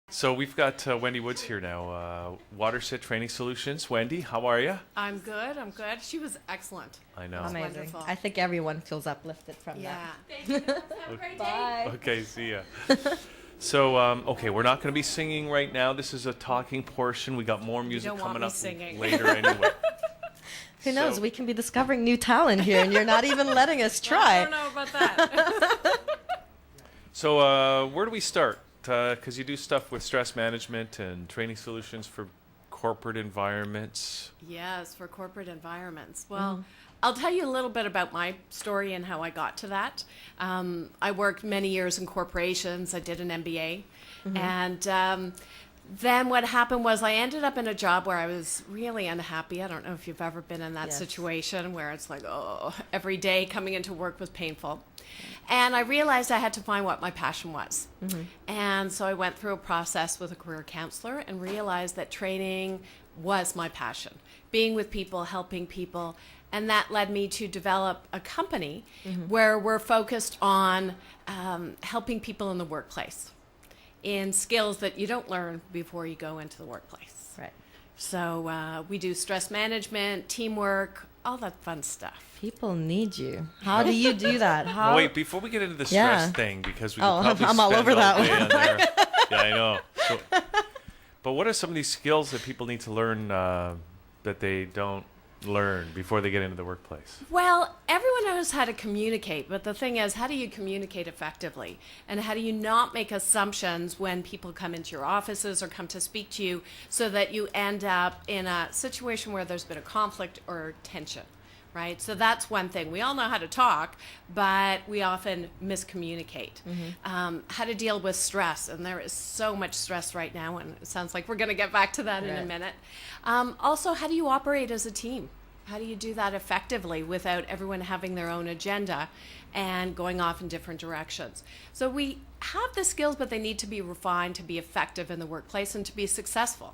So we've got Wendy Woods here now, Watershed Solutions. Wendy, how are you? I'm good. I'm good. She was excellent. I know. Amazing. Wonderful. I think everyone feels uplifted from Yeah. Thank you. Have a great day. that. Bye. Okay, see ya. So, okay, we're not going to be singing right now. This is a talking portion. We got more music don't want coming me up singing. later anyway. Who knows? So- We can be discovering new talent here, and you're not even letting us I try. don't know about that. So, where do we start? Because you do stuff with stress management and training solutions for corporate environments. Yes, for corporate environments. Well, I'll tell you a little bit about my story and how I got to that. I worked many years in corporations. I did an MBA. And then what happened was I ended up in a job where I was really unhappy. I don't know if you've ever been in that Yes. situation where it's like, oh, every day coming into work was painful. And I realized I had to find what my passion was. And so I went through a process with a career counselor and realized that training was my passion, being with people, helping people. And that led me to develop a company where we're focused on helping people in the workplace in skills that you don't learn before you go into the workplace. Right. So we do stress management, teamwork, all that fun stuff. People need you. How do you do that? How? Wait, before we get into the stress Yeah. thing, because we Oh, could probably I'm all spend over that day one. on there. Yeah, I know. So, but what are some of these skills that people need to learn that they don't learn before they get into the workplace? Well, everyone knows how to communicate, but the thing is, how do you communicate effectively? And how do you not make assumptions when people come into your offices or come to speak to you so that you end up in a situation where there's been a conflict or tension, right? So that's one thing. We all know how to talk, but we often miscommunicate. How to deal with stress, and there is so much stress right now, and it sounds like we're going to get back to that in a Right. minute. Also, how do you operate as a team? How do you do that effectively without everyone having their own agenda and going off in different directions? So we have the skills, but they need to be refined to be effective in the workplace and to be successful.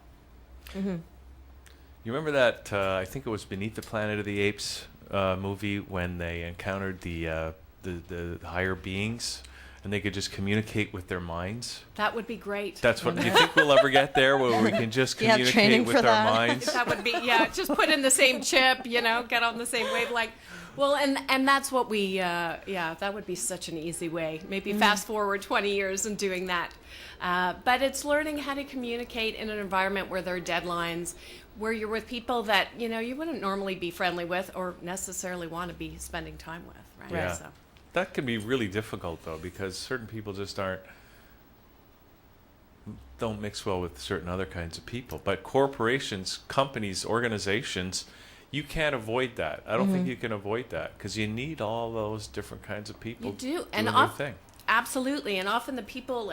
You remember that, I think it was Beneath the Planet of the Apes movie when they encountered the higher beings and they could just communicate with their minds? That would be great. That's what, do you think we'll ever get there where we can just You have communicate training with for our that? minds? That would be, yeah, just put in the same chip, get on the same wavelength. Well, and that's what we, that would be such an easy way. Maybe fast forward 20 years and doing that. But it's learning how to communicate in an environment where there are deadlines, where you're with people that, you wouldn't normally be friendly with or necessarily want to be spending time with, right? Yeah. So, That can be really difficult though, because certain people just don't mix well with certain other kinds of people. But corporations, companies, organizations, you can't avoid that. I don't think you can avoid that because you need all those different kinds of people you do. doing And their thing. absolutely. And often the people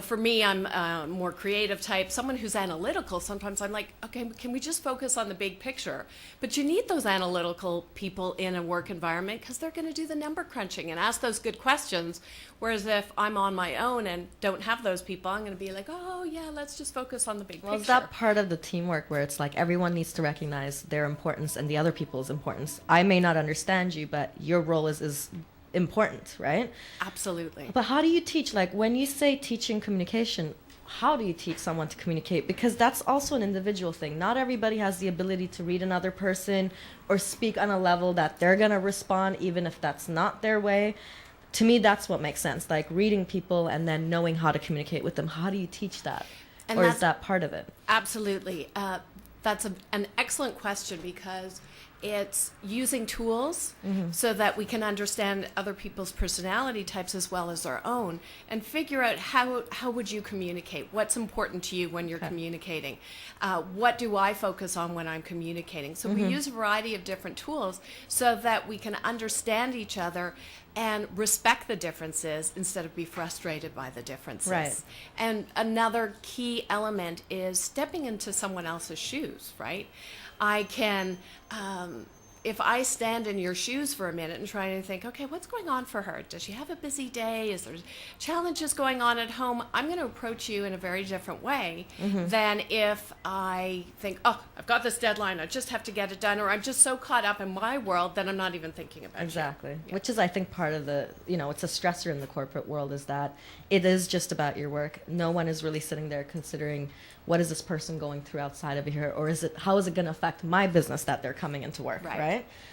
for me, I'm a more creative type, someone who's analytical. Sometimes I'm like, okay, can we just focus on the big picture? But you need those analytical people in a work environment because they're going to do the number crunching and ask those good questions. Whereas if I'm on my own and don't have those people, I'm going to be like, oh, yeah, let's just focus on the big Well, is picture. that part of the teamwork where it's like everyone needs to recognize their importance and the other people's importance? I may not understand you, but your role is important, right? Absolutely. But how do you teach, like when you say teaching communication, how do you teach someone to communicate? Because that's also an individual thing. Not everybody has the ability to read another person or speak on a level that they're going to respond, even if that's not their way. To me, that's what makes sense. Like reading people and then knowing how to communicate with them. How do you teach that? And Or that's- is that part of it? Absolutely. That's an excellent question because it's using tools so that we can understand other people's personality types as well as our own and figure out how would you communicate? What's important to you when you're communicating? What do I focus on when I'm communicating? So we use a variety of different tools so that we can understand each other and respect the differences instead of be frustrated by the differences. Right. And another key element is stepping into someone else's shoes, right? I can if I stand in your shoes for a minute and try to think, okay, what's going on for her? Does she have a busy day? Is there challenges going on at home? I'm going to approach you in a very different way than if I think, oh, I've got this deadline, I just have to get it done, or I'm just so caught up in my world that I'm not even thinking about Exactly. you. Yeah. Which is, I think, part of the, it's a stressor in the corporate world, is that it is just about your work. No one is really sitting there considering, what is this person going through outside of here, or how is it going to affect my business that they're coming into work, right?